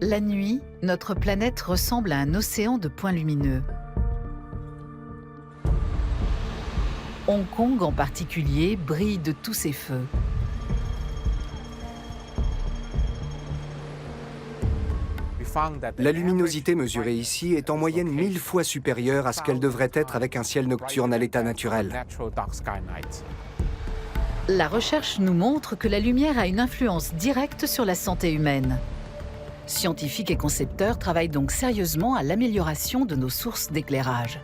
La nuit, notre planète ressemble à un océan de points lumineux. Hong Kong en particulier brille de tous ses feux. La luminosité mesurée ici est en moyenne 1000 fois supérieure à ce qu'elle devrait être avec un ciel nocturne à l'état naturel. La recherche nous montre que la lumière a une influence directe sur la santé humaine. Scientifiques et concepteurs travaillent donc sérieusement à l'amélioration de nos sources d'éclairage.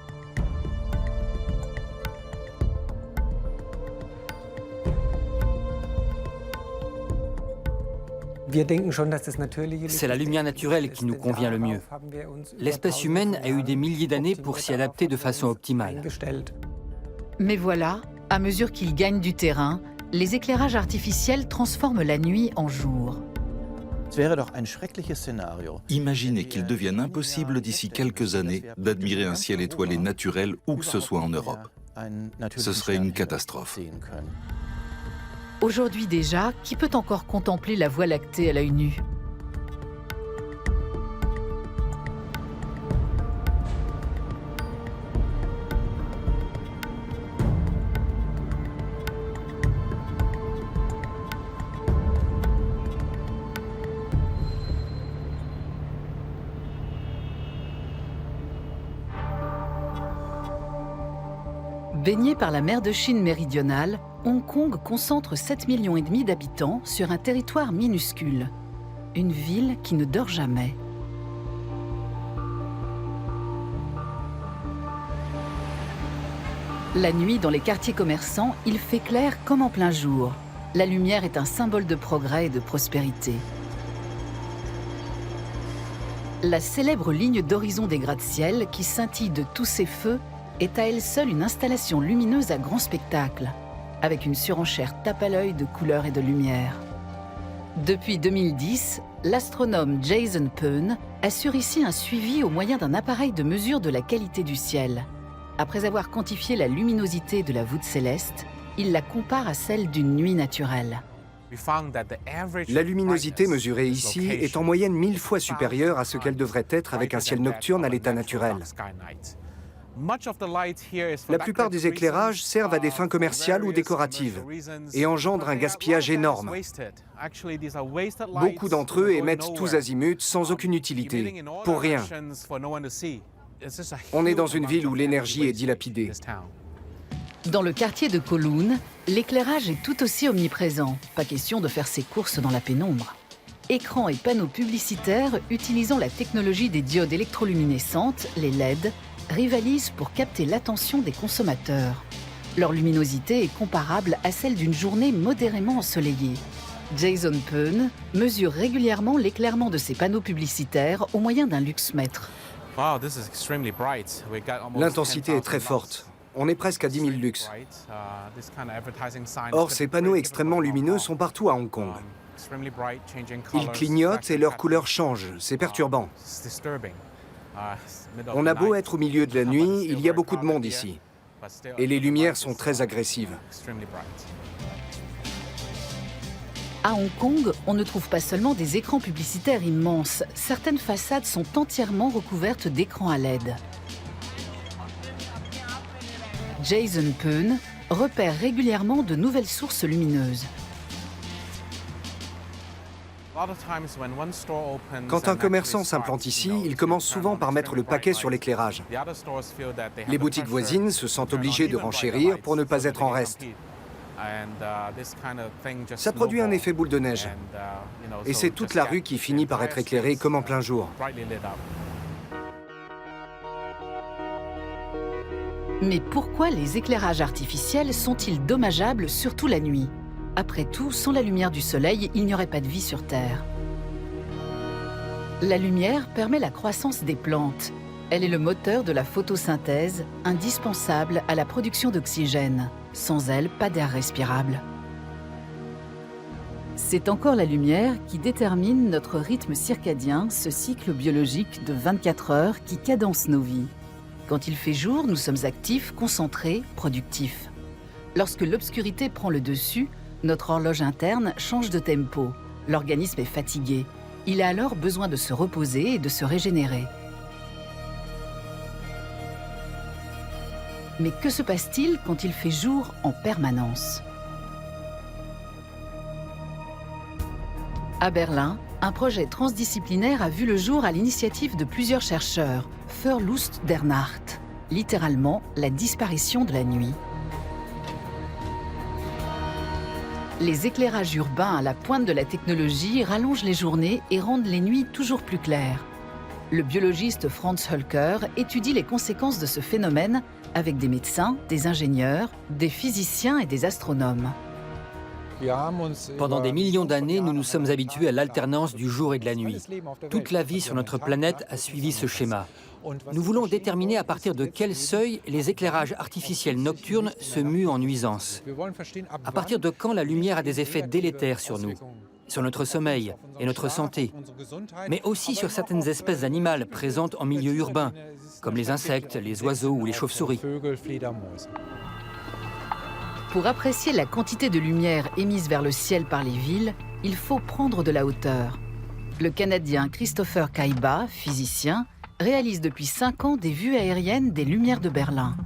C'est la lumière naturelle qui nous convient le mieux. L'espèce humaine a eu des milliers d'années pour s'y adapter de façon optimale. Mais voilà, à mesure qu'ils gagnent du terrain, les éclairages artificiels transforment la nuit en jour. Imaginez qu'il devienne impossible d'ici quelques années d'admirer un ciel étoilé naturel où que ce soit en Europe. Ce serait une catastrophe. Aujourd'hui déjà, qui peut encore contempler la Voie lactée à l'œil nu? Baigné par la mer de Chine méridionale, Hong Kong concentre 7,5 millions d'habitants sur un territoire minuscule. Une ville qui ne dort jamais. La nuit, dans les quartiers commerçants, il fait clair comme en plein jour. La lumière est un symbole de progrès et de prospérité. La célèbre ligne d'horizon des gratte-ciel, qui scintille de tous ses feux, est à elle seule une installation lumineuse à grand spectacle, avec une surenchère tape à l'œil de couleurs et de lumière. Depuis 2010, l'astronome Jason Peun assure ici un suivi au moyen d'un appareil de mesure de la qualité du ciel. Après avoir quantifié la luminosité de la voûte céleste, il la compare à celle d'une nuit naturelle. La luminosité mesurée ici est en moyenne 1000 fois supérieure à ce qu'elle devrait être avec un ciel nocturne à l'état naturel. La plupart des éclairages servent à des fins commerciales ou décoratives et engendrent un gaspillage énorme. Beaucoup d'entre eux émettent tous azimuts sans aucune utilité, pour rien. On est dans une ville où l'énergie est dilapidée. Dans le quartier de Kowloon, l'éclairage est tout aussi omniprésent. Pas question de faire ses courses dans la pénombre. Écrans et panneaux publicitaires utilisant la technologie des diodes électroluminescentes, les LED, rivalisent pour capter l'attention des consommateurs. Leur luminosité est comparable à celle d'une journée modérément ensoleillée. Jason Peun mesure régulièrement l'éclairement de ses panneaux publicitaires au moyen d'un luxmètre. L'intensité est très forte. On est presque à 10 000 lux. Or, ces panneaux extrêmement lumineux sont partout à Hong Kong. Ils clignotent et leur couleur change. C'est perturbant. On a beau être au milieu de la nuit, il y a beaucoup de monde ici. Et les lumières sont très agressives. À Hong Kong, on ne trouve pas seulement des écrans publicitaires immenses. Certaines façades sont entièrement recouvertes d'écrans à LED. Jason Peun repère régulièrement de nouvelles sources lumineuses. Quand un commerçant s'implante ici, il commence souvent par mettre le paquet sur l'éclairage. Les boutiques voisines se sentent obligées de renchérir pour ne pas être en reste. Ça produit un effet boule de neige. Et c'est toute la rue qui finit par être éclairée comme en plein jour. Mais pourquoi les éclairages artificiels sont-ils dommageables, surtout la nuit? Après tout, sans la lumière du soleil, il n'y aurait pas de vie sur Terre. La lumière permet la croissance des plantes. Elle est le moteur de la photosynthèse, indispensable à la production d'oxygène. Sans elle, pas d'air respirable. C'est encore la lumière qui détermine notre rythme circadien, ce cycle biologique de 24 heures qui cadence nos vies. Quand il fait jour, nous sommes actifs, concentrés, productifs. Lorsque l'obscurité prend le dessus, notre horloge interne change de tempo. L'organisme est fatigué. Il a alors besoin de se reposer et de se régénérer. Mais que se passe-t-il quand il fait jour en permanence? À Berlin, un projet transdisciplinaire a vu le jour à l'initiative de plusieurs chercheurs, Verlust der Nacht, littéralement la disparition de la nuit. Les éclairages urbains à la pointe de la technologie rallongent les journées et rendent les nuits toujours plus claires. Le biologiste Franz Hölker étudie les conséquences de ce phénomène avec des médecins, des ingénieurs, des physiciens et des astronomes. Pendant des millions d'années, nous nous sommes habitués à l'alternance du jour et de la nuit. Toute la vie sur notre planète a suivi ce schéma. Nous voulons déterminer à partir de quel seuil les éclairages artificiels nocturnes se muent en nuisance. À partir de quand la lumière a des effets délétères sur nous, sur notre sommeil et notre santé, mais aussi sur certaines espèces animales présentes en milieu urbain, comme les insectes, les oiseaux ou les chauves-souris. Pour apprécier la quantité de lumière émise vers le ciel par les villes, il faut prendre de la hauteur. Le Canadien Christopher Kaiba, physicien, réalise depuis 5 ans des vues aériennes des lumières de Berlin.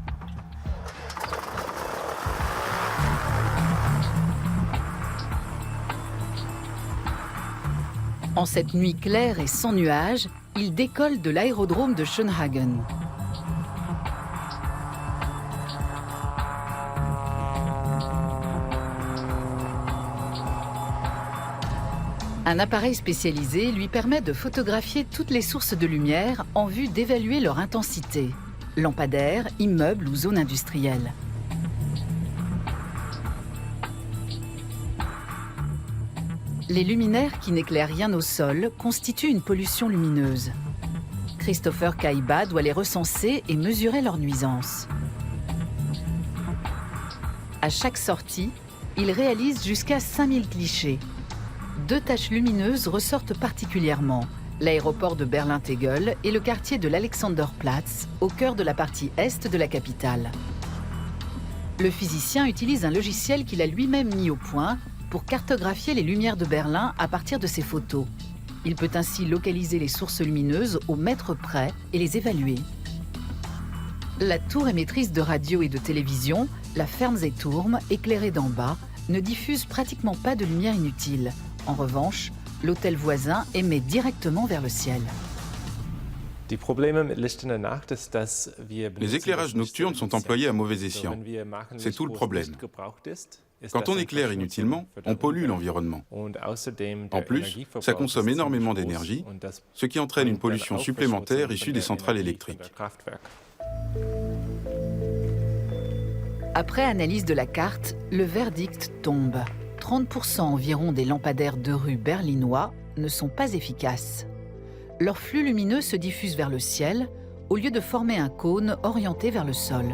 En cette nuit claire et sans nuages, il décolle de l'aérodrome de Schönhagen. Un appareil spécialisé lui permet de photographier toutes les sources de lumière en vue d'évaluer leur intensité. Lampadaires, immeubles ou zones industrielles. Les luminaires qui n'éclairent rien au sol constituent une pollution lumineuse. Christopher Kaiba doit les recenser et mesurer leurs nuisances. À chaque sortie, il réalise jusqu'à 5000 clichés. 2 taches lumineuses ressortent particulièrement, l'aéroport de Berlin-Tegel et le quartier de l'Alexanderplatz, au cœur de la partie est de la capitale. Le physicien utilise un logiciel qu'il a lui-même mis au point pour cartographier les lumières de Berlin à partir de ses photos. Il peut ainsi localiser les sources lumineuses au mètre près et les évaluer. La tour émettrice de radio et de télévision, la Fernsehturm, éclairée d'en bas, ne diffuse pratiquement pas de lumière inutile. En revanche, l'hôtel voisin émet directement vers le ciel. Les éclairages nocturnes sont employés à mauvais escient. C'est tout le problème. Quand on éclaire inutilement, on pollue l'environnement. En plus, ça consomme énormément d'énergie, ce qui entraîne une pollution supplémentaire issue des centrales électriques. Après analyse de la carte, le verdict tombe. 30% environ des lampadaires de rue berlinois ne sont pas efficaces. Leur flux lumineux se diffuse vers le ciel au lieu de former un cône orienté vers le sol.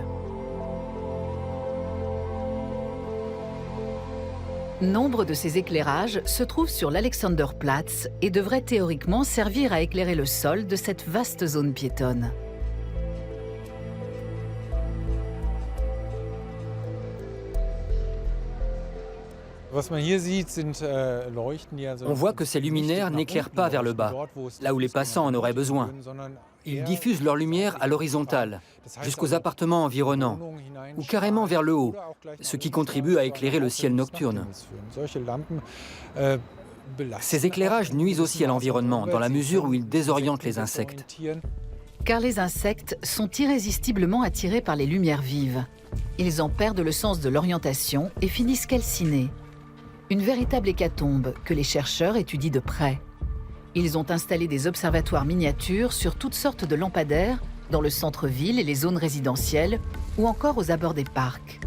Nombre de ces éclairages se trouvent sur l'Alexanderplatz et devraient théoriquement servir à éclairer le sol de cette vaste zone piétonne. On voit que ces luminaires n'éclairent pas vers le bas, là où les passants en auraient besoin. Ils diffusent leur lumière à l'horizontale, jusqu'aux appartements environnants, ou carrément vers le haut, ce qui contribue à éclairer le ciel nocturne. Ces éclairages nuisent aussi à l'environnement, dans la mesure où ils désorientent les insectes. Car les insectes sont irrésistiblement attirés par les lumières vives. Ils en perdent le sens de l'orientation et finissent calcinés. Une véritable hécatombe que les chercheurs étudient de près. Ils ont installé des observatoires miniatures sur toutes sortes de lampadaires, dans le centre-ville et les zones résidentielles, ou encore aux abords des parcs.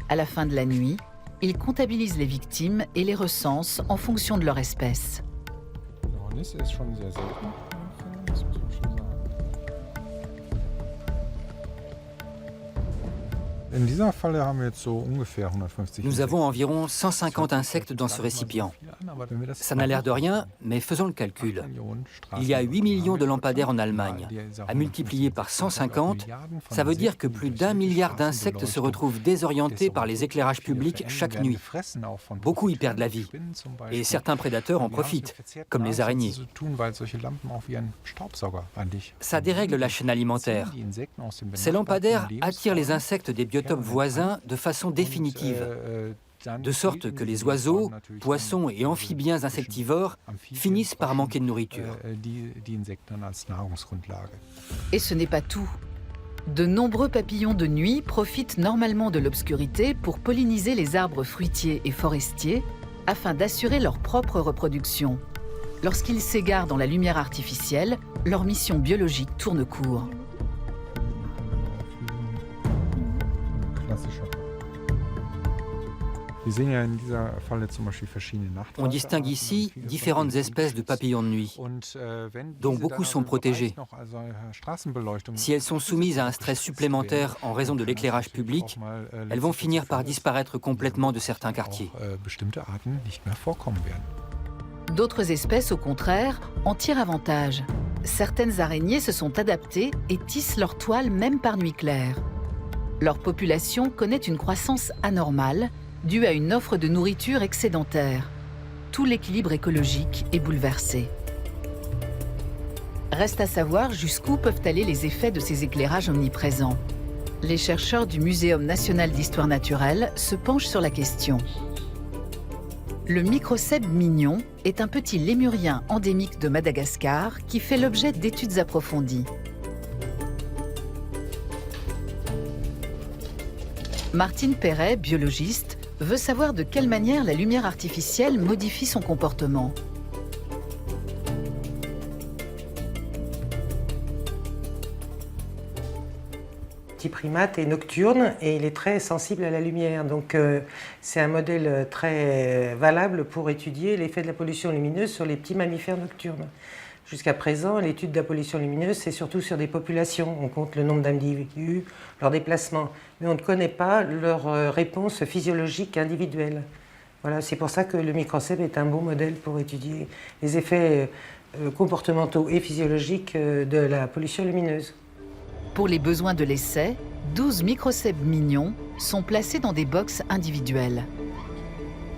À la fin de la nuit, ils comptabilisent les victimes et les recensent en fonction de leur espèce. Nous avons environ 150 insectes dans ce récipient. Ça n'a l'air de rien, mais faisons le calcul. Il y a 8 millions de lampadaires en Allemagne. À multiplier par 150, ça veut dire que plus d'1 milliard d'insectes se retrouvent désorientés par les éclairages publics chaque nuit. Beaucoup y perdent la vie. Et certains prédateurs en profitent, comme les araignées. Ça dérègle la chaîne alimentaire. Ces lampadaires attirent les insectes des biotopes voisins de façon définitive, de sorte que les oiseaux, poissons et amphibiens insectivores finissent par manquer de nourriture. Et ce n'est pas tout. De nombreux papillons de nuit profitent normalement de l'obscurité pour polliniser les arbres fruitiers et forestiers afin d'assurer leur propre reproduction. Lorsqu'ils s'égarent dans la lumière artificielle, leur mission biologique tourne court. On distingue ici différentes espèces de papillons de nuit, dont beaucoup sont protégés. Si elles sont soumises à un stress supplémentaire en raison de l'éclairage public, elles vont finir par disparaître complètement de certains quartiers. D'autres espèces, au contraire, en tirent avantage. Certaines araignées se sont adaptées et tissent leur toile même par nuit claire. Leur population connaît une croissance anormale, due à une offre de nourriture excédentaire. Tout l'équilibre écologique est bouleversé. Reste à savoir jusqu'où peuvent aller les effets de ces éclairages omniprésents. Les chercheurs du Muséum national d'histoire naturelle se penchent sur la question. Le microcèbe mignon est un petit lémurien endémique de Madagascar qui fait l'objet d'études approfondies. Martine Perret, biologiste, veut savoir de quelle manière la lumière artificielle modifie son comportement. Le petit primate est nocturne et il est très sensible à la lumière. Donc c'est un modèle très valable pour étudier l'effet de la pollution lumineuse sur les petits mammifères nocturnes. Jusqu'à présent, l'étude de la pollution lumineuse, c'est surtout sur des populations. On compte le nombre d'individus, leurs déplacements, mais on ne connaît pas leur réponse physiologique individuelle. Voilà, c'est pour ça que le microcèbe est un bon modèle pour étudier les effets comportementaux et physiologiques de la pollution lumineuse. Pour les besoins de l'essai, 12 microcèbes mignons sont placés dans des boxes individuelles.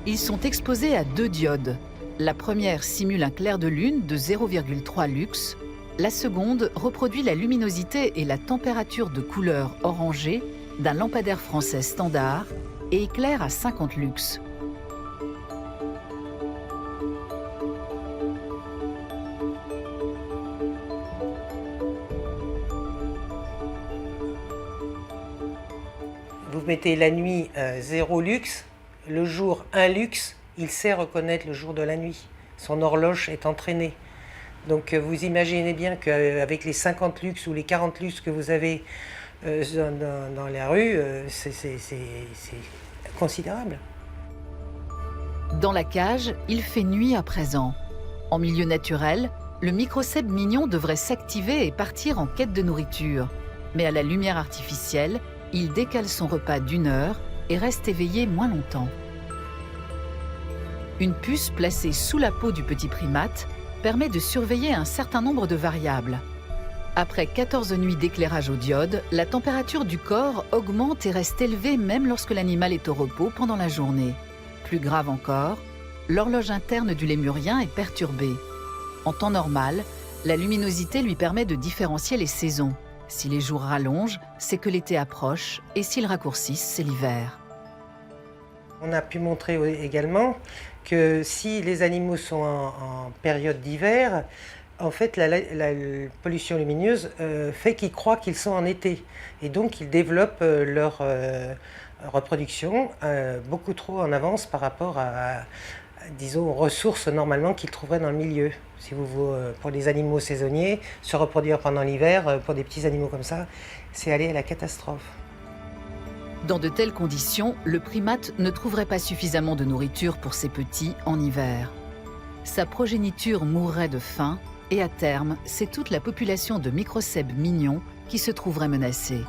Ils sont exposés à 2 diodes. La première simule un clair de lune de 0,3 lux. La seconde reproduit la luminosité et la température de couleur orangée d'un lampadaire français standard et éclaire à 50 lux. Vous mettez la nuit 0 lux, le jour 1 lux. Il sait reconnaître le jour de la nuit. Son horloge est entraînée. Donc vous imaginez bien qu'avec les 50 lux ou les 40 lux que vous avez dans la rue, c'est considérable. Dans la cage, il fait nuit à présent. En milieu naturel, le microcèbe mignon devrait s'activer et partir en quête de nourriture. Mais à la lumière artificielle, il décale son repas d'1 heure et reste éveillé moins longtemps. Une puce placée sous la peau du petit primate permet de surveiller un certain nombre de variables. Après 14 nuits d'éclairage au diode, la température du corps augmente et reste élevée même lorsque l'animal est au repos pendant la journée. Plus grave encore, l'horloge interne du lémurien est perturbée. En temps normal, la luminosité lui permet de différencier les saisons. Si les jours rallongent, c'est que l'été approche, et s'ils raccourcissent, c'est l'hiver. On a pu montrer également que si les animaux sont en période d'hiver, en fait, la pollution lumineuse fait qu'ils croient qu'ils sont en été. Et donc, ils développent leur reproduction beaucoup trop en avance par rapport à, disons, aux ressources normalement qu'ils trouveraient dans le milieu. Si pour les animaux saisonniers, se reproduire pendant l'hiver, pour des petits animaux comme ça, c'est aller à la catastrophe. Dans de telles conditions, le primate ne trouverait pas suffisamment de nourriture pour ses petits en hiver. Sa progéniture mourrait de faim et à terme, c'est toute la population de microcèbes mignons qui se trouverait menacée.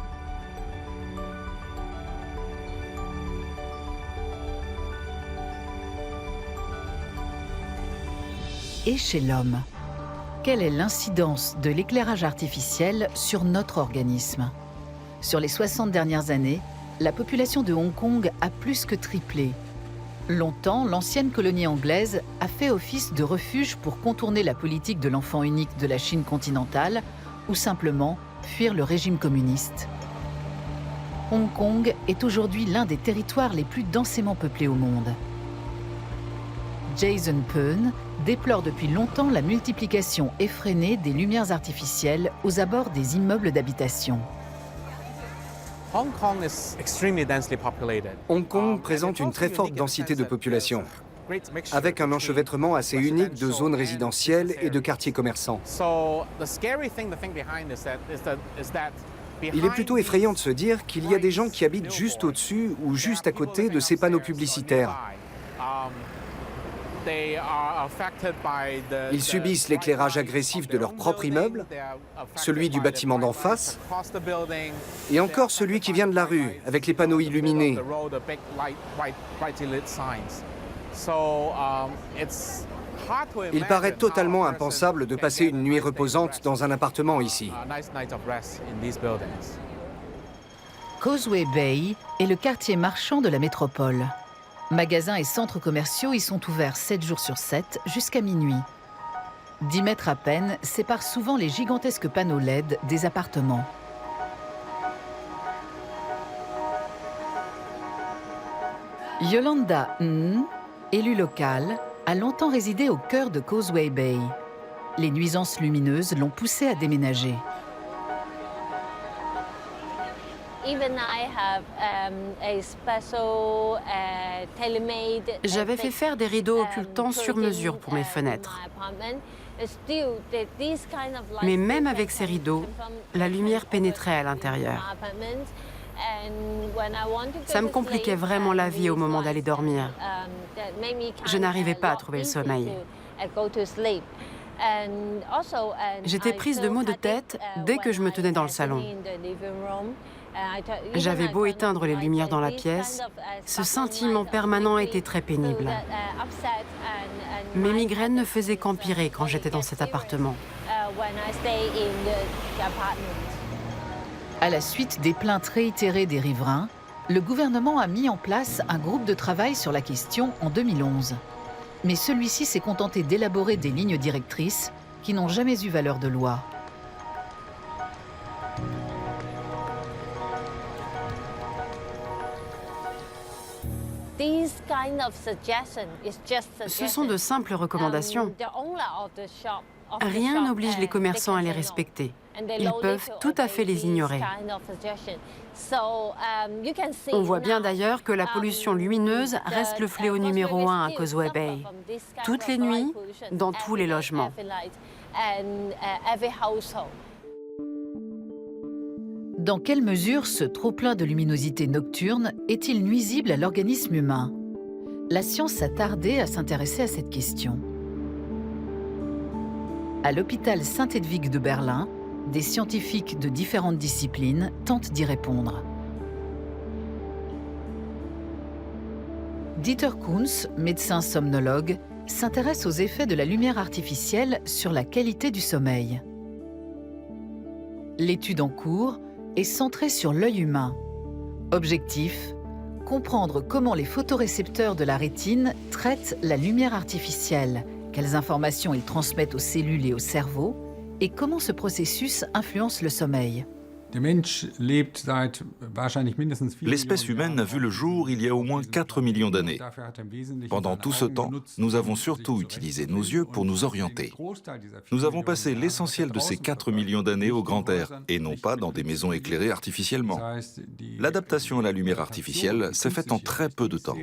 et chez l'homme. Quelle est l'incidence de l'éclairage artificiel sur notre organisme? Sur les 60 dernières années, la population de Hong Kong a plus que triplé. Longtemps, l'ancienne colonie anglaise a fait office de refuge pour contourner la politique de l'enfant unique de la Chine continentale ou simplement fuir le régime communiste. Hong Kong est aujourd'hui l'un des territoires les plus densément peuplés au monde. Jason Peun déplore depuis longtemps la multiplication effrénée des lumières artificielles aux abords des immeubles d'habitation. Hong Kong présente une très forte densité de population, avec un enchevêtrement assez unique de zones résidentielles et de quartiers commerçants. Il est plutôt effrayant de se dire qu'il y a des gens qui habitent juste au-dessus ou juste à côté de ces panneaux publicitaires. Ils subissent l'éclairage agressif de leur propre immeuble, celui du bâtiment d'en face, et encore celui qui vient de la rue, avec les panneaux illuminés. Il paraît totalement impensable de passer une nuit reposante dans un appartement ici. Causeway Bay est le quartier marchand de la métropole. Magasins et centres commerciaux y sont ouverts 7 jours sur 7 jusqu'à minuit. 10 mètres à peine séparent souvent les gigantesques panneaux LED des appartements. Yolanda Ng, élue locale, a longtemps résidé au cœur de Causeway Bay. Les nuisances lumineuses l'ont poussée à déménager. J'avais fait faire des rideaux occultants sur mesure pour mes fenêtres. Mais même avec ces rideaux, la lumière pénétrait à l'intérieur. Ça me compliquait vraiment la vie au moment d'aller dormir. Je n'arrivais pas à trouver le sommeil. J'étais prise de maux de tête dès que je me tenais dans le salon. J'avais beau éteindre les lumières dans la pièce, ce sentiment permanent était très pénible. Mes migraines ne faisaient qu'empirer quand j'étais dans cet appartement. À la suite des plaintes réitérées des riverains, le gouvernement a mis en place un groupe de travail sur la question en 2011. Mais celui-ci s'est contenté d'élaborer des lignes directrices qui n'ont jamais eu valeur de loi. Ce sont de simples recommandations. Rien n'oblige les commerçants à les respecter. Ils peuvent tout à fait les ignorer. On voit bien d'ailleurs que la pollution lumineuse reste le fléau numéro 1 à Causeway Bay. Toutes les nuits, dans tous les logements. Dans quelle mesure ce trop-plein de luminosité nocturne est-il nuisible à l'organisme humain? La science a tardé à s'intéresser à cette question. À l'hôpital Saint-Hedwig de Berlin, des scientifiques de différentes disciplines tentent d'y répondre. Dieter Kunz, médecin somnologue, s'intéresse aux effets de la lumière artificielle sur la qualité du sommeil. L'étude en cours est centrée sur l'œil humain. Objectif: comprendre comment les photorécepteurs de la rétine traitent la lumière artificielle, quelles informations ils transmettent aux cellules et au cerveau, et comment ce processus influence le sommeil. L'espèce humaine a vu le jour il y a au moins 4 millions d'années. Pendant tout ce temps, nous avons surtout utilisé nos yeux pour nous orienter. Nous avons passé l'essentiel de ces 4 millions d'années au grand air, et non pas dans des maisons éclairées artificiellement. L'adaptation à la lumière artificielle s'est faite en très peu de temps.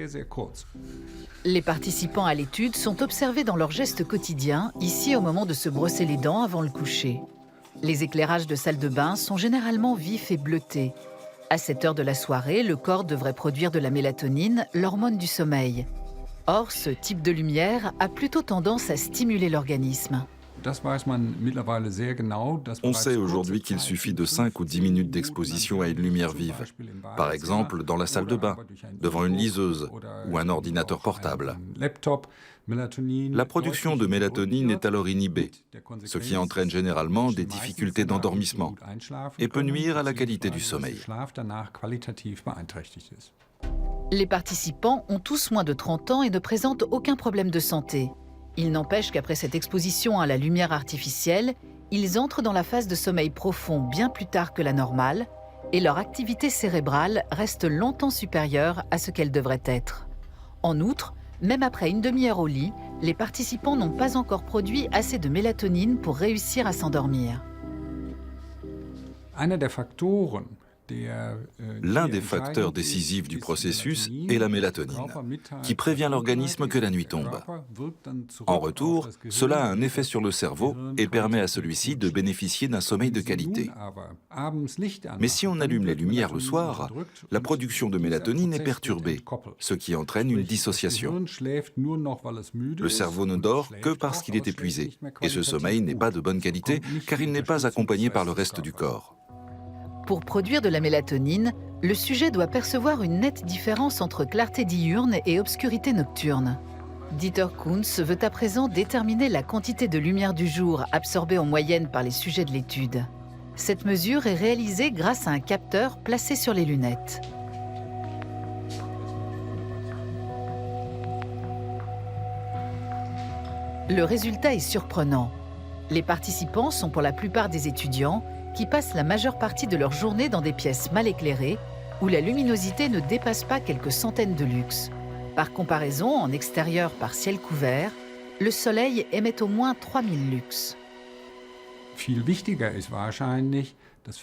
Les participants à l'étude sont observés dans leurs gestes quotidiens, ici au moment de se brosser les dents avant le coucher. Les éclairages de salle de bain sont généralement vifs et bleutés. À cette heure de la soirée, le corps devrait produire de la mélatonine, l'hormone du sommeil. Or, ce type de lumière a plutôt tendance à stimuler l'organisme. On sait aujourd'hui qu'il suffit de 5 ou 10 minutes d'exposition à une lumière vive, par exemple dans la salle de bain, devant une liseuse ou un ordinateur portable. La production de mélatonine est alors inhibée, ce qui entraîne généralement des difficultés d'endormissement et peut nuire à la qualité du sommeil. Les participants ont tous moins de 30 ans et ne présentent aucun problème de santé. Il n'empêche qu'après cette exposition à la lumière artificielle, ils entrent dans la phase de sommeil profond bien plus tard que la normale et leur activité cérébrale reste longtemps supérieure à ce qu'elle devrait être. En outre, même après une demi-heure au lit, les participants n'ont pas encore produit assez de mélatonine pour réussir à s'endormir. L'un des facteurs décisifs du processus est la mélatonine, qui prévient l'organisme que la nuit tombe. En retour, cela a un effet sur le cerveau et permet à celui-ci de bénéficier d'un sommeil de qualité. Mais si on allume les lumières le soir, la production de mélatonine est perturbée, ce qui entraîne une dissociation. Le cerveau ne dort que parce qu'il est épuisé, et ce sommeil n'est pas de bonne qualité car il n'est pas accompagné par le reste du corps. Pour produire de la mélatonine, le sujet doit percevoir une nette différence entre clarté diurne et obscurité nocturne. Dieter Kunz veut à présent déterminer la quantité de lumière du jour absorbée en moyenne par les sujets de l'étude. Cette mesure est réalisée grâce à un capteur placé sur les lunettes. Le résultat est surprenant. Les participants sont pour la plupart des étudiants qui passent la majeure partie de leur journée dans des pièces mal éclairées où la luminosité ne dépasse pas quelques centaines de lux. Par comparaison, en extérieur par ciel couvert, le soleil émet au moins 3000 lux.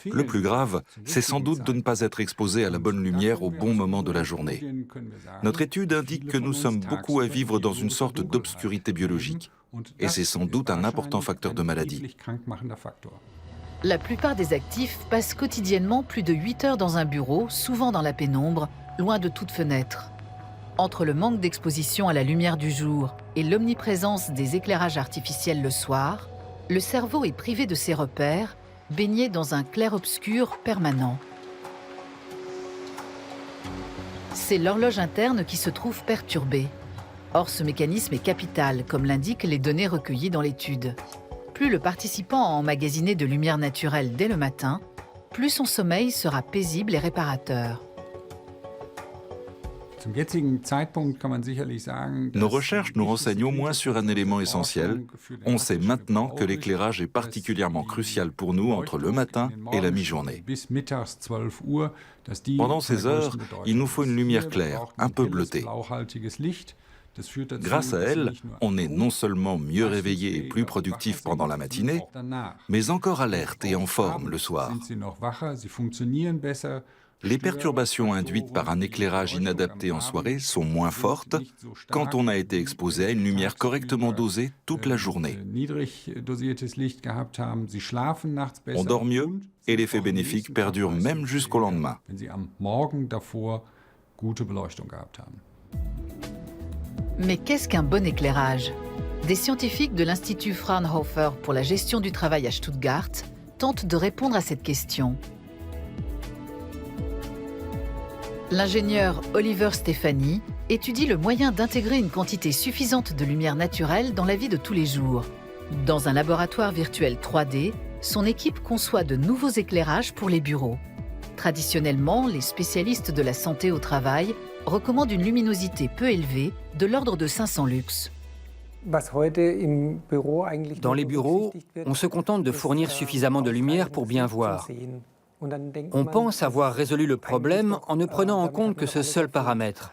Le plus grave, c'est sans doute de ne pas être exposé à la bonne lumière au bon moment de la journée. Notre étude indique que nous sommes beaucoup à vivre dans une sorte d'obscurité biologique, et c'est sans doute un important facteur de maladie. La plupart des actifs passent quotidiennement plus de 8 heures dans un bureau, souvent dans la pénombre, loin de toute fenêtre. Entre le manque d'exposition à la lumière du jour et l'omniprésence des éclairages artificiels le soir, le cerveau est privé de ses repères, baigné dans un clair-obscur permanent. C'est l'horloge interne qui se trouve perturbée. Or, ce mécanisme est capital, comme l'indiquent les données recueillies dans l'étude. Plus le participant a emmagasiné de lumière naturelle dès le matin, plus son sommeil sera paisible et réparateur. Nos recherches nous renseignent au moins sur un élément essentiel. On sait maintenant que l'éclairage est particulièrement crucial pour nous entre le matin et la mi-journée. Pendant ces heures, il nous faut une lumière claire, un peu bleutée. Grâce à elle, on est non seulement mieux réveillé et plus productif pendant la matinée, mais encore alerte et en forme le soir. Les perturbations induites par un éclairage inadapté en soirée sont moins fortes quand on a été exposé à une lumière correctement dosée toute la journée. On dort mieux et l'effet bénéfique perdure même jusqu'au lendemain. Mais qu'est-ce qu'un bon éclairage ? Des scientifiques de l'Institut Fraunhofer pour la gestion du travail à Stuttgart tentent de répondre à cette question. L'ingénieur Oliver Stefani étudie le moyen d'intégrer une quantité suffisante de lumière naturelle dans la vie de tous les jours. Dans un laboratoire virtuel 3D, son équipe conçoit de nouveaux éclairages pour les bureaux. Traditionnellement, les spécialistes de la santé au travail recommandent une luminosité peu élevée, de l'ordre de 500 lux. Dans les bureaux, on se contente de fournir suffisamment de lumière pour bien voir. On pense avoir résolu le problème en ne prenant en compte que ce seul paramètre,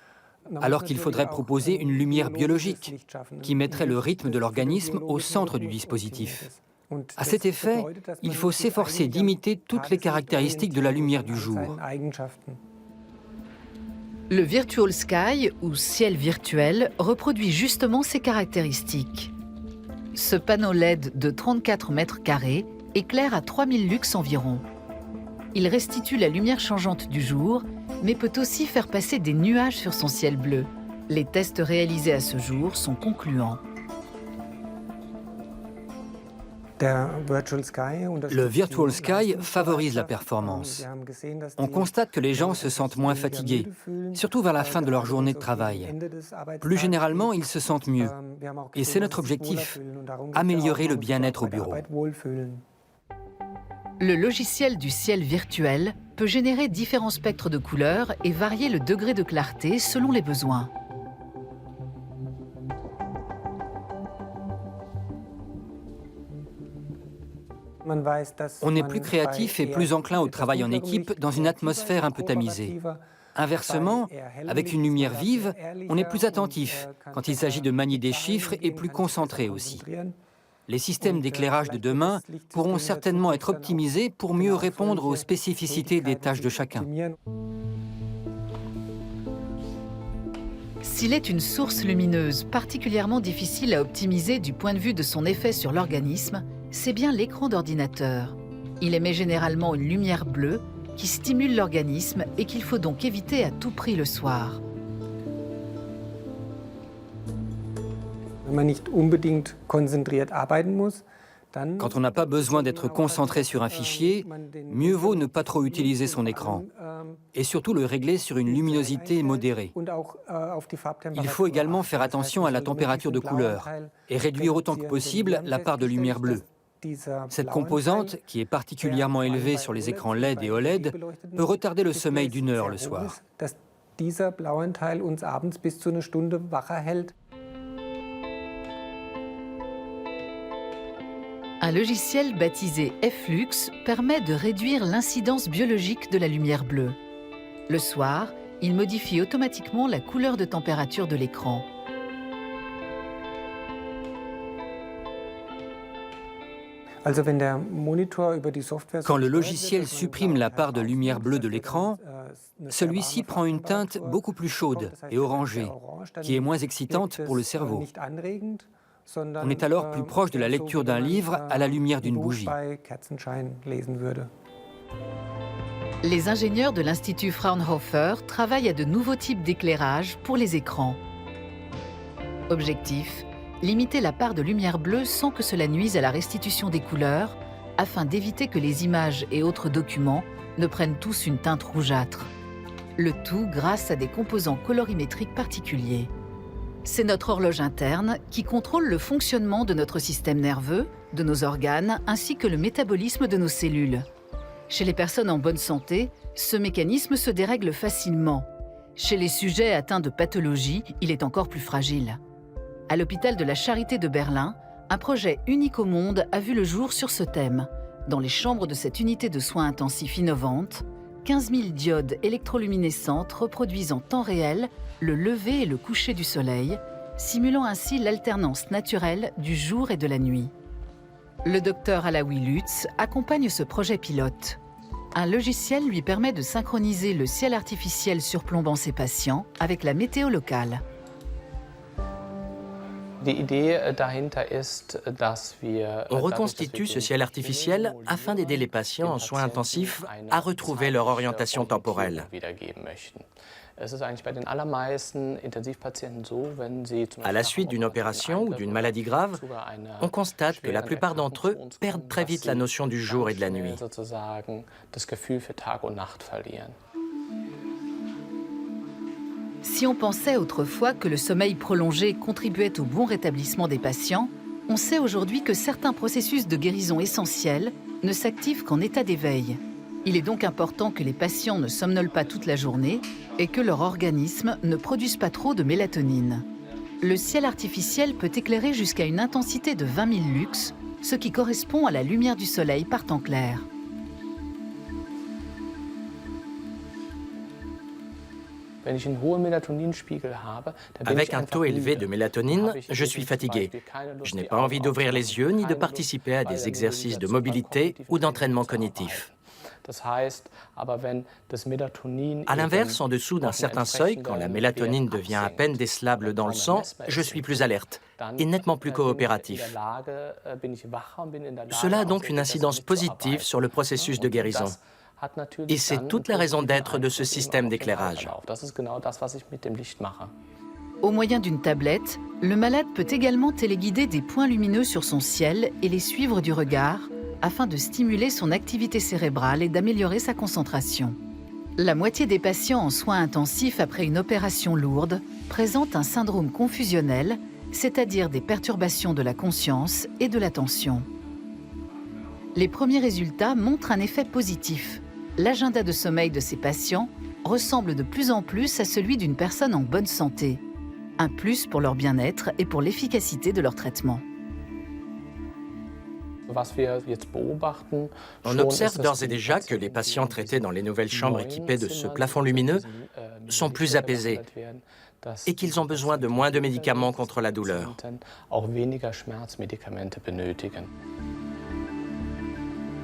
alors qu'il faudrait proposer une lumière biologique qui mettrait le rythme de l'organisme au centre du dispositif. À cet effet, il faut s'efforcer d'imiter toutes les caractéristiques de la lumière du jour. Le Virtual Sky, ou ciel virtuel, reproduit justement ces caractéristiques. Ce panneau LED de 34 mètres carrés éclaire à 3000 lux environ. Il restitue la lumière changeante du jour, mais peut aussi faire passer des nuages sur son ciel bleu. Les tests réalisés à ce jour sont concluants. Le Virtual Sky favorise la performance. On constate que les gens se sentent moins fatigués, surtout vers la fin de leur journée de travail. Plus généralement, ils se sentent mieux. Et c'est notre objectif, améliorer le bien-être au bureau. Le logiciel du ciel virtuel peut générer différents spectres de couleurs et varier le degré de clarté selon les besoins. On est plus créatif et plus enclin au travail en équipe dans une atmosphère un peu tamisée. Inversement, avec une lumière vive, on est plus attentif quand il s'agit de manier des chiffres et plus concentré aussi. Les systèmes d'éclairage de demain pourront certainement être optimisés pour mieux répondre aux spécificités des tâches de chacun. S'il est une source lumineuse particulièrement difficile à optimiser du point de vue de son effet sur l'organisme, c'est bien l'écran d'ordinateur. Il émet généralement une lumière bleue qui stimule l'organisme et qu'il faut donc éviter à tout prix le soir. Quand on n'a pas besoin d'être concentré sur un fichier, mieux vaut ne pas trop utiliser son écran et surtout le régler sur une luminosité modérée. Il faut également faire attention à la température de couleur et réduire autant que possible la part de lumière bleue. Cette composante, qui est particulièrement élevée sur les écrans LED et OLED, peut retarder le sommeil d'1 heure le soir. Un logiciel baptisé F-Lux permet de réduire l'incidence biologique de la lumière bleue. Le soir, il modifie automatiquement la couleur de température de l'écran. Quand le logiciel supprime la part de lumière bleue de l'écran, celui-ci prend une teinte beaucoup plus chaude et orangée, qui est moins excitante pour le cerveau. On est alors plus proche de la lecture d'un livre à la lumière d'une bougie. Les ingénieurs de l'Institut Fraunhofer travaillent à de nouveaux types d'éclairage pour les écrans. Objectif : limiter la part de lumière bleue sans que cela nuise à la restitution des couleurs, afin d'éviter que les images et autres documents ne prennent tous une teinte rougeâtre. Le tout grâce à des composants colorimétriques particuliers. C'est notre horloge interne qui contrôle le fonctionnement de notre système nerveux, de nos organes, ainsi que le métabolisme de nos cellules. Chez les personnes en bonne santé, ce mécanisme se dérègle facilement. Chez les sujets atteints de pathologie, il est encore plus fragile. À l'hôpital de la Charité de Berlin, un projet unique au monde a vu le jour sur ce thème. Dans les chambres de cette unité de soins intensifs innovante, 15 000 diodes électroluminescentes reproduisent en temps réel le lever et le coucher du soleil, simulant ainsi l'alternance naturelle du jour et de la nuit. Le docteur Alaoui Lutz accompagne ce projet pilote. Un logiciel lui permet de synchroniser le ciel artificiel surplombant ses patients avec la météo locale. On reconstitue ce ciel artificiel afin d'aider les patients en soins intensifs à retrouver leur orientation temporelle. À la suite d'une opération ou d'une maladie grave, on constate que la plupart d'entre eux perdent très vite la notion du jour et de la nuit. Si on pensait autrefois que le sommeil prolongé contribuait au bon rétablissement des patients, on sait aujourd'hui que certains processus de guérison essentiels ne s'activent qu'en état d'éveil. Il est donc important que les patients ne somnolent pas toute la journée et que leur organisme ne produise pas trop de mélatonine. Le ciel artificiel peut éclairer jusqu'à une intensité de 20 000 lux, ce qui correspond à la lumière du soleil par temps clair. Avec un taux élevé de mélatonine, je suis fatigué. Je n'ai pas envie d'ouvrir les yeux ni de participer à des exercices de mobilité ou d'entraînement cognitif. À l'inverse, en dessous d'un certain seuil, quand la mélatonine devient à peine décelable dans le sang, je suis plus alerte et nettement plus coopératif. Cela a donc une incidence positive sur le processus de guérison. Et c'est toute la raison d'être de ce système d'éclairage. Au moyen d'une tablette, le malade peut également téléguider des points lumineux sur son ciel et les suivre du regard afin de stimuler son activité cérébrale et d'améliorer sa concentration. La moitié des patients en soins intensifs après une opération lourde présentent un syndrome confusionnel, c'est-à-dire des perturbations de la conscience et de l'attention. Les premiers résultats montrent un effet positif. L'agenda de sommeil de ces patients ressemble de plus en plus à celui d'une personne en bonne santé. Un plus pour leur bien-être et pour l'efficacité de leur traitement. On observe d'ores et déjà que les patients traités dans les nouvelles chambres équipées de ce plafond lumineux sont plus apaisés et qu'ils ont besoin de moins de médicaments contre la douleur.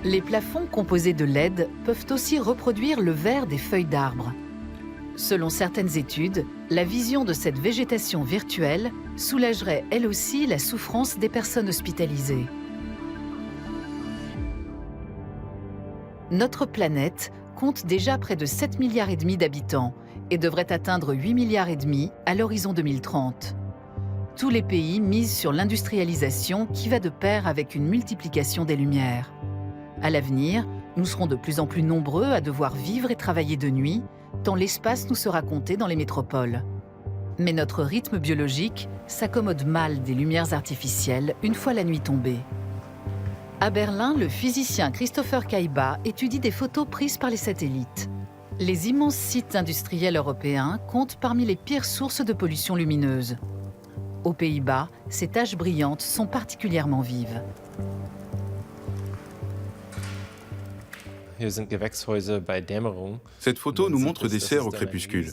Les plafonds composés de LED peuvent aussi reproduire le vert des feuilles d'arbres. Selon certaines études, la vision de cette végétation virtuelle soulagerait elle aussi la souffrance des personnes hospitalisées. Notre planète compte déjà près de 7,5 milliards d'habitants et devrait atteindre 8,5 milliards à l'horizon 2030. Tous les pays misent sur l'industrialisation qui va de pair avec une multiplication des lumières. À l'avenir, nous serons de plus en plus nombreux à devoir vivre et travailler de nuit, tant l'espace nous sera compté dans les métropoles. Mais notre rythme biologique s'accommode mal des lumières artificielles une fois la nuit tombée. À Berlin, le physicien Christopher Kaiba étudie des photos prises par les satellites. Les immenses sites industriels européens comptent parmi les pires sources de pollution lumineuse. Aux Pays-Bas, ces taches brillantes sont particulièrement vives. Cette photo nous montre des serres au crépuscule.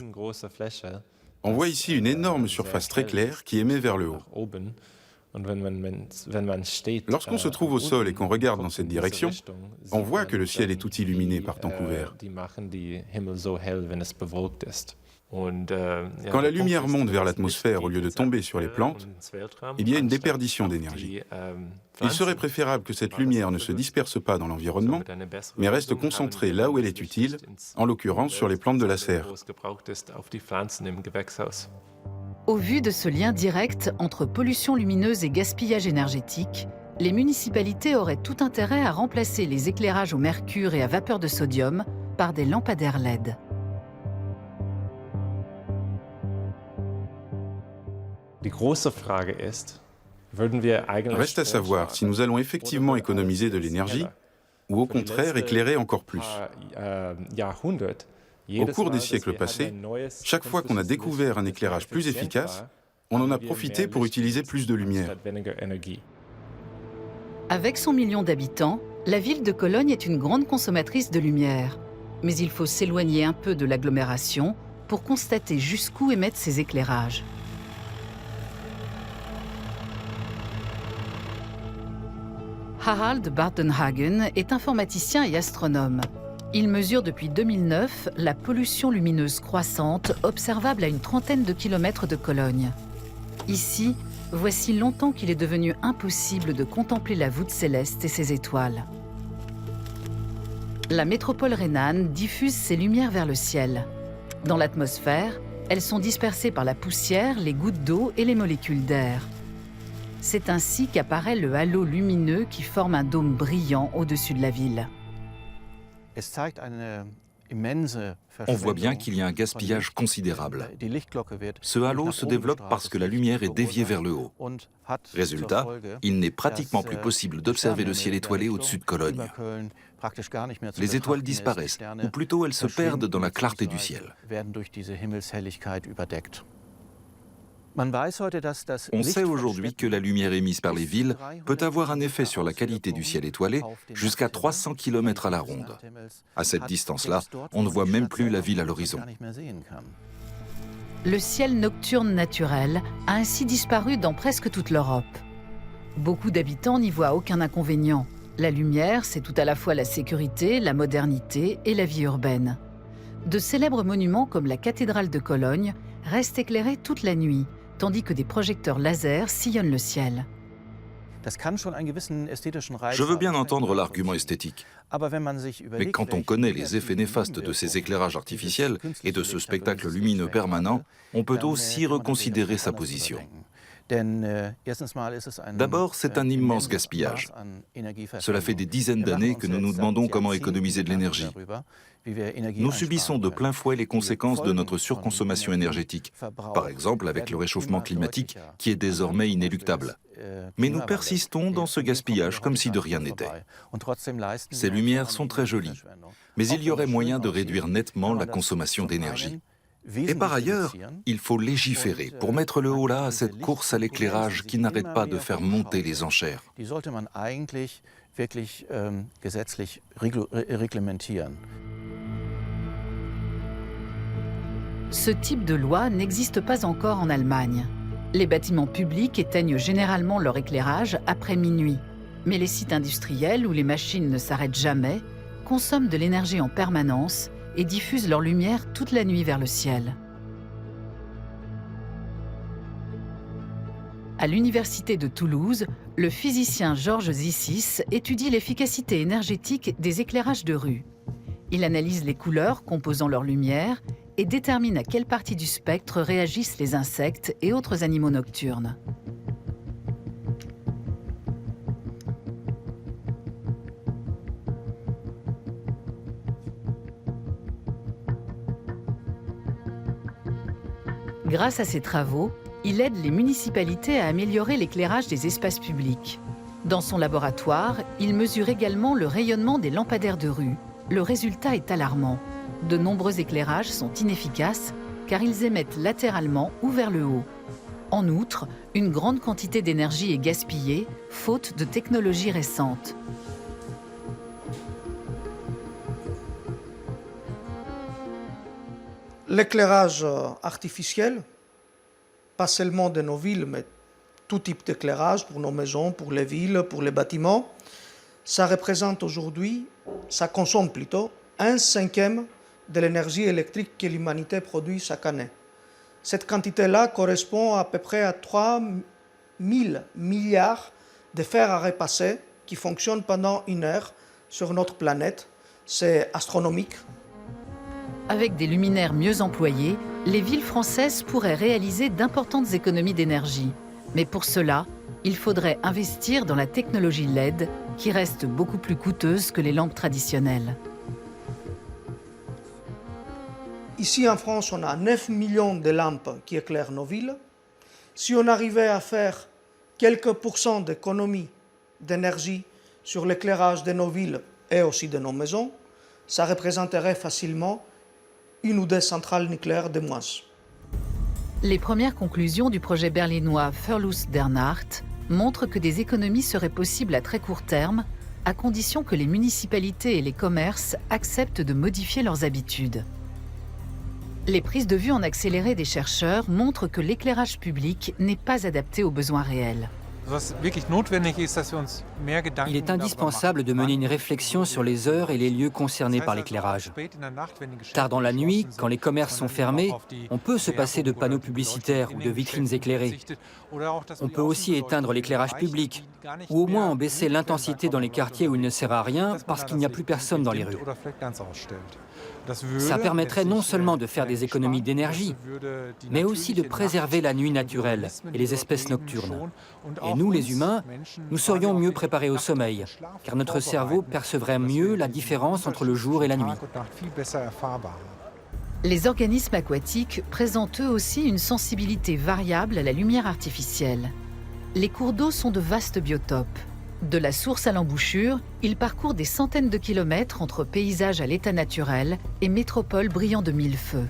On voit ici une énorme surface très claire qui émet vers le haut. Lorsqu'on se trouve au sol et qu'on regarde dans cette direction, on voit que le ciel est tout illuminé par temps couvert. Quand la lumière monte vers l'atmosphère au lieu de tomber sur les plantes, il y a une déperdition d'énergie. Il serait préférable que cette lumière ne se disperse pas dans l'environnement, mais reste concentrée là où elle est utile, en l'occurrence sur les plantes de la serre. Au vu de ce lien direct entre pollution lumineuse et gaspillage énergétique, les municipalités auraient tout intérêt à remplacer les éclairages au mercure et à vapeur de sodium par des lampadaires LED. Reste à savoir si nous allons effectivement économiser de l'énergie ou au contraire éclairer encore plus. Au cours des siècles passés, chaque fois qu'on a découvert un éclairage plus efficace, on en a profité pour utiliser plus de lumière. Avec son million d'habitants, la ville de Cologne est une grande consommatrice de lumière. Mais il faut s'éloigner un peu de l'agglomération pour constater jusqu'où émettent ces éclairages. Harald Bartenhagen est informaticien et astronome. Il mesure depuis 2009 la pollution lumineuse croissante observable à une trentaine de kilomètres de Cologne. Ici, voici longtemps qu'il est devenu impossible de contempler la voûte céleste et ses étoiles. La métropole rhénane diffuse ses lumières vers le ciel. Dans l'atmosphère, elles sont dispersées par la poussière, les gouttes d'eau et les molécules d'air. C'est ainsi qu'apparaît le halo lumineux qui forme un dôme brillant au-dessus de la ville. On voit bien qu'il y a un gaspillage considérable. Ce halo se développe parce que la lumière est déviée vers le haut. Résultat, il n'est pratiquement plus possible d'observer le ciel étoilé au-dessus de Cologne. Les étoiles disparaissent, ou plutôt elles se perdent dans la clarté du ciel. On sait aujourd'hui que la lumière émise par les villes peut avoir un effet sur la qualité du ciel étoilé jusqu'à 300 km à la ronde. À cette distance-là, on ne voit même plus la ville à l'horizon. Le ciel nocturne naturel a ainsi disparu dans presque toute l'Europe. Beaucoup d'habitants n'y voient aucun inconvénient. La lumière, c'est tout à la fois la sécurité, la modernité et la vie urbaine. De célèbres monuments comme la cathédrale de Cologne restent éclairés toute la nuit, tandis que des projecteurs laser sillonnent le ciel. Je veux bien entendre l'argument esthétique. Mais quand on connaît les effets néfastes de ces éclairages artificiels et de ce spectacle lumineux permanent, on peut aussi reconsidérer sa position. D'abord, c'est un immense gaspillage. Cela fait des dizaines d'années que nous nous demandons comment économiser de l'énergie. Nous subissons de plein fouet les conséquences de notre surconsommation énergétique, par exemple avec le réchauffement climatique qui est désormais inéluctable. Mais nous persistons dans ce gaspillage comme si de rien n'était. Ces lumières sont très jolies, mais il y aurait moyen de réduire nettement la consommation d'énergie. Et par ailleurs, il faut légiférer pour mettre le holà à cette course à l'éclairage qui n'arrête pas de faire monter les enchères. Ce type de loi n'existe pas encore en Allemagne. Les bâtiments publics éteignent généralement leur éclairage après minuit. Mais les sites industriels où les machines ne s'arrêtent jamais consomment de l'énergie en permanence et diffusent leur lumière toute la nuit vers le ciel. À l'université de Toulouse, le physicien Georges Zissis étudie l'efficacité énergétique des éclairages de rue. Il analyse les couleurs composant leur lumière et détermine à quelle partie du spectre réagissent les insectes et autres animaux nocturnes. Grâce à ses travaux, il aide les municipalités à améliorer l'éclairage des espaces publics. Dans son laboratoire, il mesure également le rayonnement des lampadaires de rue. Le résultat est alarmant. De nombreux éclairages sont inefficaces car ils émettent latéralement ou vers le haut. En outre, une grande quantité d'énergie est gaspillée, faute de technologies récentes. L'éclairage artificiel, pas seulement de nos villes, mais tout type d'éclairage pour nos maisons, pour les villes, pour les bâtiments, ça représente aujourd'hui, ça consomme plutôt, 1/5 de l'énergie électrique que l'humanité produit chaque année. Cette quantité-là correspond à peu près à 3 000 milliards de fers à repasser qui fonctionnent pendant 1 heure sur notre planète. C'est astronomique. Avec des luminaires mieux employés, les villes françaises pourraient réaliser d'importantes économies d'énergie. Mais pour cela, il faudrait investir dans la technologie LED, qui reste beaucoup plus coûteuse que les lampes traditionnelles. Ici en France, on a 9 millions de lampes qui éclairent nos villes. Si on arrivait à faire quelques pourcents d'économie d'énergie sur l'éclairage de nos villes et aussi de nos maisons, ça représenterait facilement 1 ou 2 centrales nucléaires de moins. Les premières conclusions du projet berlinois Furlust der Nacht montrent que des économies seraient possibles à très court terme, à condition que les municipalités et les commerces acceptent de modifier leurs habitudes. Les prises de vue en accéléré des chercheurs montrent que l'éclairage public n'est pas adapté aux besoins réels. Il est indispensable de mener une réflexion sur les heures et les lieux concernés par l'éclairage. Tard dans la nuit, quand les commerces sont fermés, on peut se passer de panneaux publicitaires ou de vitrines éclairées. On peut aussi éteindre l'éclairage public, ou au moins en baisser l'intensité dans les quartiers où il ne sert à rien parce qu'il n'y a plus personne dans les rues. Ça permettrait non seulement de faire des économies d'énergie, mais aussi de préserver la nuit naturelle et les espèces nocturnes. Et nous, les humains, nous serions mieux préparés au sommeil, car notre cerveau percevrait mieux la différence entre le jour et la nuit. Les organismes aquatiques présentent eux aussi une sensibilité variable à la lumière artificielle. Les cours d'eau sont de vastes biotopes. De la source à l'embouchure, ils parcourent des centaines de kilomètres entre paysages à l'état naturel et métropoles brillant de mille feux.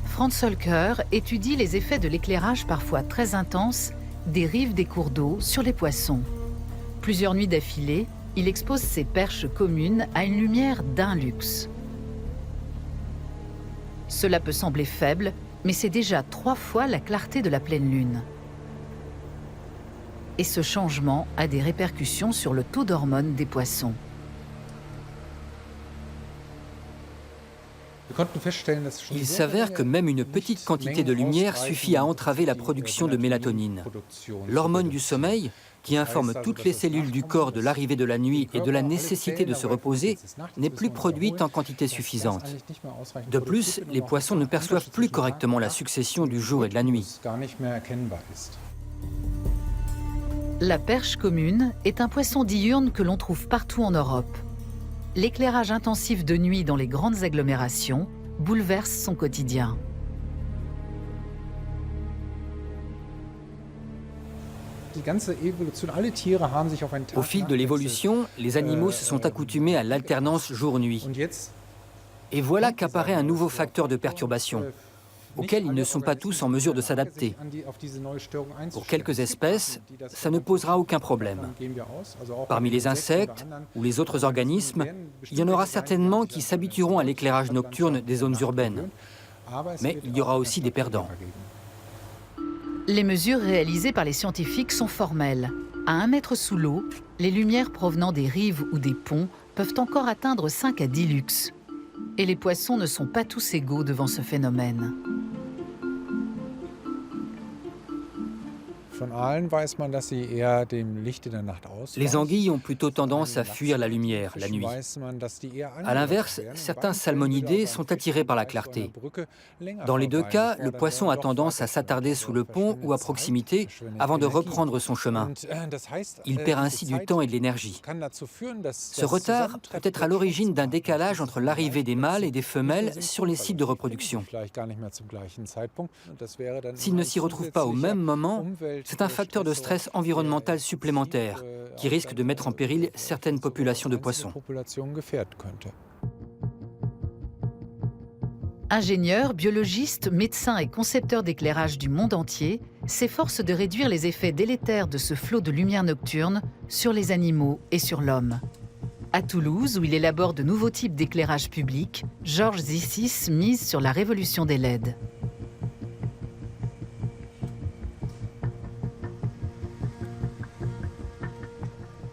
Franz Solker étudie les effets de l'éclairage parfois très intense des rives des cours d'eau sur les poissons. Plusieurs nuits d'affilée, il expose ses perches communes à une lumière d'un lux. Cela peut sembler faible, mais c'est déjà 3 fois la clarté de la pleine lune. Et ce changement a des répercussions sur le taux d'hormones des poissons. Il s'avère que même une petite quantité de lumière suffit à entraver la production de mélatonine. L'hormone du sommeil, qui informe toutes les cellules du corps de l'arrivée de la nuit et de la nécessité de se reposer, n'est plus produite en quantité suffisante. De plus, les poissons ne perçoivent plus correctement la succession du jour et de la nuit. La perche commune est un poisson diurne que l'on trouve partout en Europe. L'éclairage intensif de nuit dans les grandes agglomérations bouleverse son quotidien. Au fil de l'évolution, les animaux se sont accoutumés à l'alternance jour-nuit. Et voilà qu'apparaît un nouveau facteur de perturbation, auquel ils ne sont pas tous en mesure de s'adapter. Pour quelques espèces, ça ne posera aucun problème. Parmi les insectes ou les autres organismes, il y en aura certainement qui s'habitueront à l'éclairage nocturne des zones urbaines. Mais il y aura aussi des perdants. Les mesures réalisées par les scientifiques sont formelles. À 1 mètre sous l'eau, les lumières provenant des rives ou des ponts peuvent encore atteindre 5 à 10 lux. Et les poissons ne sont pas tous égaux devant ce phénomène. Les anguilles ont plutôt tendance à fuir la lumière la nuit. À l'inverse, certains salmonidés sont attirés par la clarté. Dans les deux cas, le poisson a tendance à s'attarder sous le pont ou à proximité avant de reprendre son chemin. Il perd ainsi du temps et de l'énergie. Ce retard peut être à l'origine d'un décalage entre l'arrivée des mâles et des femelles sur les sites de reproduction. S'ils ne s'y retrouvent pas au même moment, c'est un facteur de stress environnemental supplémentaire qui risque de mettre en péril certaines populations de poissons. Ingénieurs, biologistes, médecins et concepteurs d'éclairage du monde entier s'efforcent de réduire les effets délétères de ce flot de lumière nocturne sur les animaux et sur l'homme. À Toulouse, où il élabore de nouveaux types d'éclairage public, Georges Zissis mise sur la révolution des LED.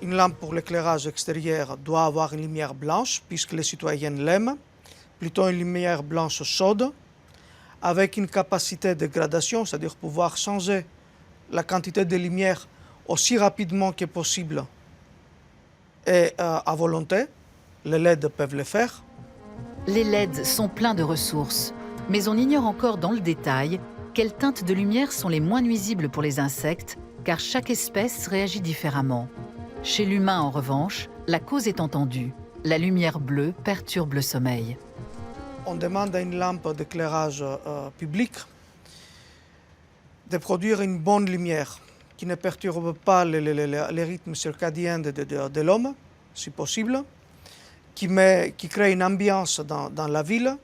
Une lampe pour l'éclairage extérieur doit avoir une lumière blanche, puisque les citoyens l'aiment, plutôt une lumière blanche chaude, avec une capacité de gradation, c'est-à-dire pouvoir changer la quantité de lumière aussi rapidement que possible et à volonté. Les LED peuvent le faire. Les LED sont pleins de ressources, mais on ignore encore dans le détail quelles teintes de lumière sont les moins nuisibles pour les insectes, car chaque espèce réagit différemment. Chez l'humain, en revanche, la cause est entendue. La lumière bleue perturbe le sommeil. On demande à une lampe d'éclairage public de produire une bonne lumière qui ne perturbe pas les rythmes circadiens de l'homme, si possible, qui crée une ambiance dans la ville,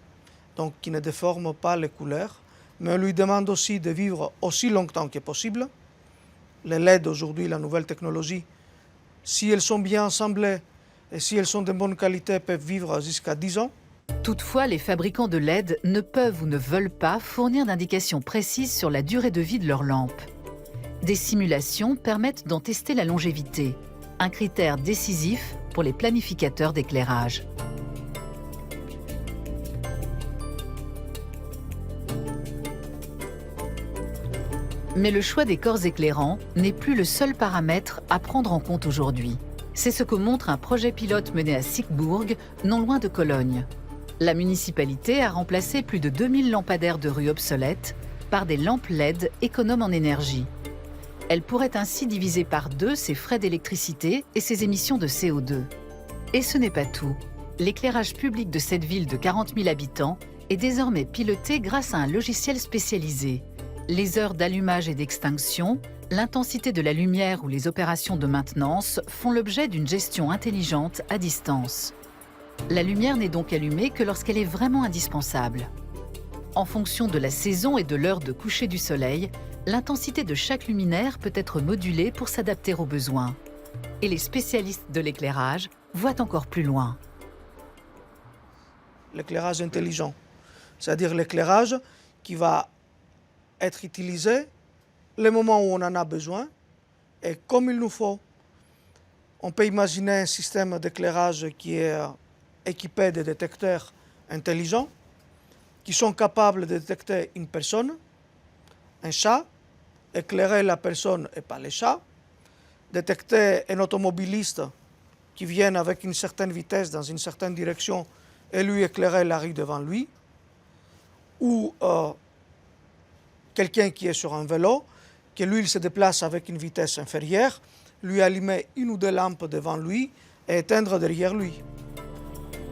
donc qui ne déforme pas les couleurs. Mais on lui demande aussi de vivre aussi longtemps que possible. Les LED aujourd'hui, la nouvelle technologie, si elles sont bien assemblées et si elles sont de bonne qualité, peuvent vivre jusqu'à 10 ans. Toutefois, les fabricants de LED ne peuvent ou ne veulent pas fournir d'indications précises sur la durée de vie de leurs lampes. Des simulations permettent d'en tester la longévité, un critère décisif pour les planificateurs d'éclairage. Mais le choix des corps éclairants n'est plus le seul paramètre à prendre en compte aujourd'hui. C'est ce que montre un projet pilote mené à Siegburg, non loin de Cologne. La municipalité a remplacé plus de 2000 lampadaires de rue obsolètes par des lampes LED économes en énergie. Elle pourrait ainsi diviser par 2 ses frais d'électricité et ses émissions de CO2. Et ce n'est pas tout. L'éclairage public de cette ville de 40 000 habitants est désormais piloté grâce à un logiciel spécialisé. Les heures d'allumage et d'extinction, l'intensité de la lumière ou les opérations de maintenance font l'objet d'une gestion intelligente à distance. La lumière n'est donc allumée que lorsqu'elle est vraiment indispensable. En fonction de la saison et de l'heure de coucher du soleil, l'intensité de chaque luminaire peut être modulée pour s'adapter aux besoins. Et les spécialistes de l'éclairage voient encore plus loin. L'éclairage intelligent, c'est-à-dire l'éclairage qui va être utilisé le moment où on en a besoin et comme il nous faut. On peut imaginer un système d'éclairage qui est équipé de détecteurs intelligents qui sont capables de détecter une personne, un chat, éclairer la personne et pas les chats, détecter un automobiliste qui vient avec une certaine vitesse dans une certaine direction et lui éclairer la rue devant lui, ou quelqu'un qui est sur un vélo, que lui il se déplace avec une vitesse inférieure, lui allumer une ou deux lampes devant lui et éteindre derrière lui.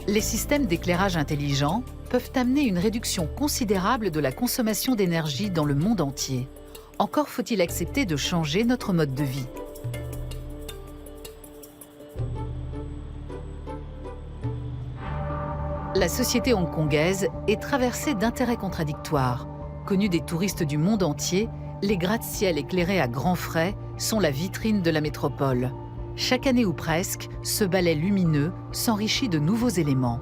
Les systèmes d'éclairage intelligents peuvent amener une réduction considérable de la consommation d'énergie dans le monde entier. Encore faut-il accepter de changer notre mode de vie. La société hongkongaise est traversée d'intérêts contradictoires. Connus des touristes du monde entier, les gratte-ciel éclairés à grands frais sont la vitrine de la métropole. Chaque année ou presque, ce balai lumineux s'enrichit de nouveaux éléments.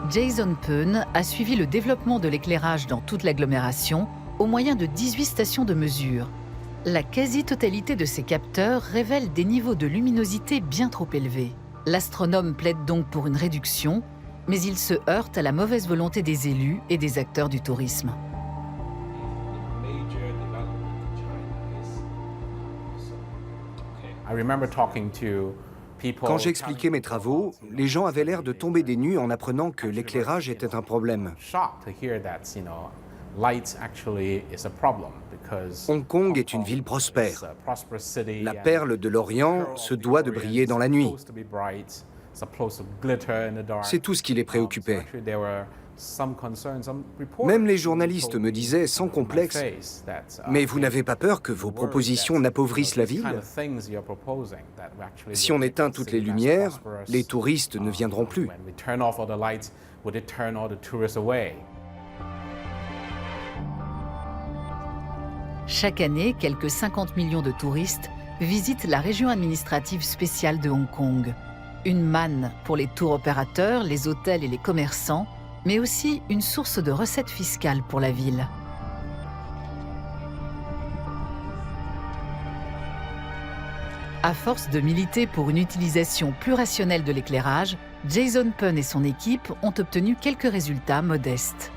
Jason Peun a suivi le développement de l'éclairage dans toute l'agglomération au moyen de 18 stations de mesure. La quasi-totalité de ces capteurs révèle des niveaux de luminosité bien trop élevés. L'astronome plaide donc pour une réduction, mais il se heurte à la mauvaise volonté des élus et des acteurs du tourisme. Quand j'expliquais mes travaux, les gens avaient l'air de tomber des nues en apprenant que l'éclairage était un problème. Hong Kong est une ville prospère. La perle de l'Orient se doit de briller dans la nuit. C'est tout ce qui les préoccupait. Même les journalistes me disaient sans complexe « Mais vous n'avez pas peur que vos propositions n'appauvrissent la ville ? Si on éteint toutes les lumières, les touristes ne viendront plus. » Chaque année, quelques 50 millions de touristes visitent la région administrative spéciale de Hong Kong. Une manne pour les tours opérateurs, les hôtels et les commerçants, mais aussi une source de recettes fiscales pour la ville. À force de militer pour une utilisation plus rationnelle de l'éclairage, Jason Peun et son équipe ont obtenu quelques résultats modestes.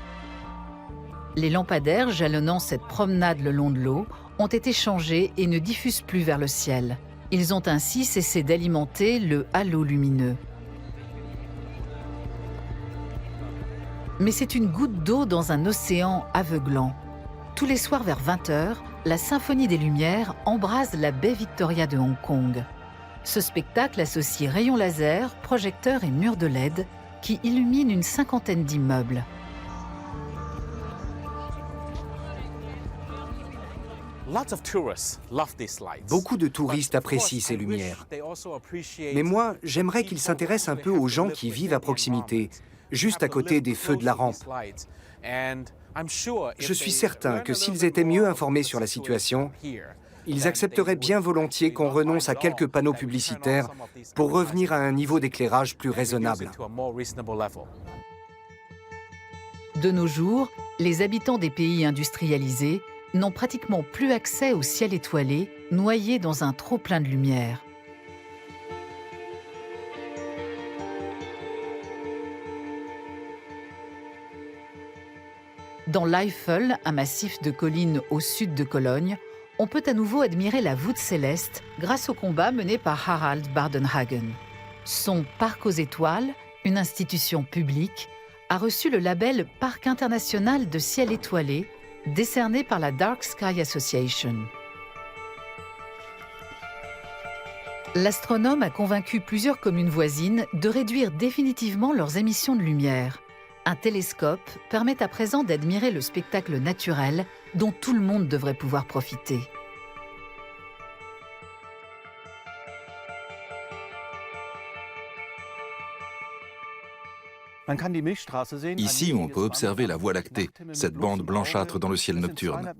Les lampadaires jalonnant cette promenade le long de l'eau ont été changés et ne diffusent plus vers le ciel. Ils ont ainsi cessé d'alimenter le halo lumineux. Mais c'est une goutte d'eau dans un océan aveuglant. Tous les soirs vers 20h, la Symphonie des Lumières embrase la baie Victoria de Hong Kong. Ce spectacle associe rayons laser, projecteurs et murs de LED qui illuminent une cinquantaine d'immeubles. Beaucoup de touristes apprécient ces lumières. Mais moi, j'aimerais qu'ils s'intéressent un peu aux gens qui vivent à proximité, juste à côté des feux de la rampe. Je suis certain que s'ils étaient mieux informés sur la situation, ils accepteraient bien volontiers qu'on renonce à quelques panneaux publicitaires pour revenir à un niveau d'éclairage plus raisonnable. De nos jours, les habitants des pays industrialisés n'ont pratiquement plus accès au ciel étoilé, noyé dans un trop-plein de lumière. Dans l'Eifel, un massif de collines au sud de Cologne, on peut à nouveau admirer la voûte céleste grâce au combat mené par Harald Bardenhagen. Son Parc aux étoiles, une institution publique, a reçu le label Parc international de ciel étoilé, décerné par la Dark Sky Association. L'astronome a convaincu plusieurs communes voisines de réduire définitivement leurs émissions de lumière. Un télescope permet à présent d'admirer le spectacle naturel dont tout le monde devrait pouvoir profiter. Ici, on peut observer la Voie lactée, cette bande blanchâtre dans le ciel nocturne.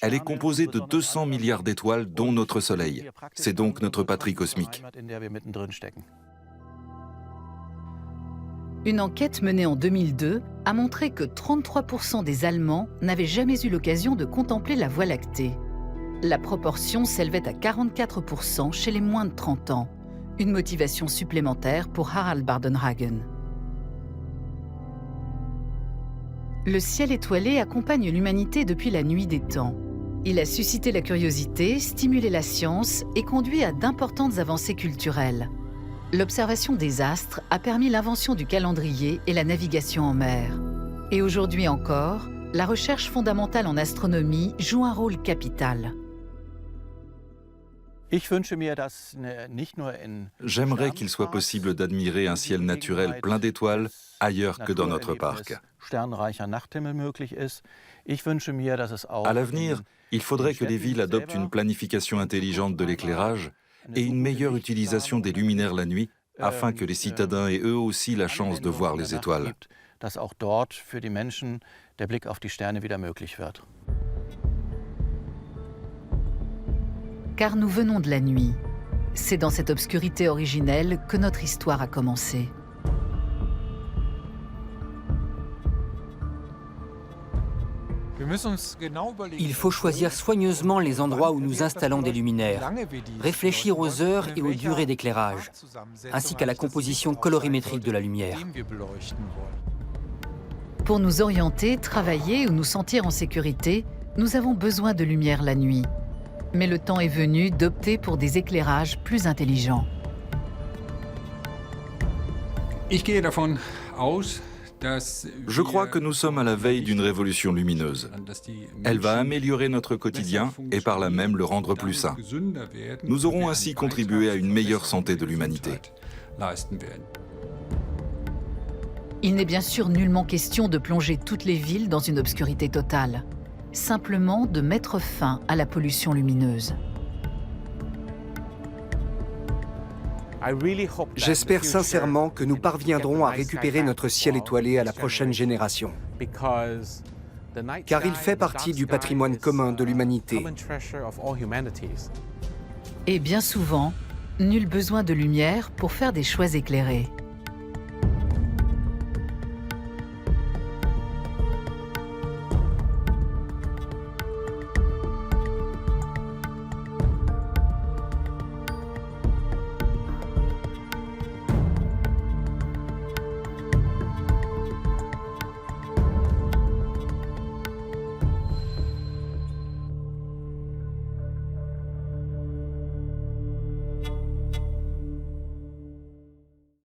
Elle est composée de 200 milliards d'étoiles, dont notre Soleil. C'est donc notre patrie cosmique. Une enquête menée en 2002 a montré que 33% des Allemands n'avaient jamais eu l'occasion de contempler la Voie lactée. La proportion s'élevait à 44% chez les moins de 30 ans. Une motivation supplémentaire pour Harald Bardenhagen. Le ciel étoilé accompagne l'humanité depuis la nuit des temps. Il a suscité la curiosité, stimulé la science et conduit à d'importantes avancées culturelles. L'observation des astres a permis l'invention du calendrier et la navigation en mer. Et aujourd'hui encore, la recherche fondamentale en astronomie joue un rôle capital. J'aimerais qu'il soit possible d'admirer un ciel naturel plein d'étoiles ailleurs que dans notre parc. À l'avenir, il faudrait que les villes adoptent une planification intelligente de l'éclairage et une meilleure utilisation des luminaires la nuit, afin que les citadins aient eux aussi la chance de voir les étoiles. Car nous venons de la nuit. C'est dans cette obscurité originelle que notre histoire a commencé. Il faut choisir soigneusement les endroits où nous installons des luminaires, réfléchir aux heures et aux durées d'éclairage, ainsi qu'à la composition colorimétrique de la lumière. Pour nous orienter, travailler ou nous sentir en sécurité, nous avons besoin de lumière la nuit. Mais le temps est venu d'opter pour des éclairages plus intelligents. Je crois que nous sommes à la veille d'une révolution lumineuse. Elle va améliorer notre quotidien et par là même le rendre plus sain. Nous aurons ainsi contribué à une meilleure santé de l'humanité. Il n'est bien sûr nullement question de plonger toutes les villes dans une obscurité totale, simplement de mettre fin à la pollution lumineuse. J'espère sincèrement que nous parviendrons à récupérer notre ciel étoilé à la prochaine génération, car il fait partie du patrimoine commun de l'humanité. Et bien souvent, nul besoin de lumière pour faire des choix éclairés.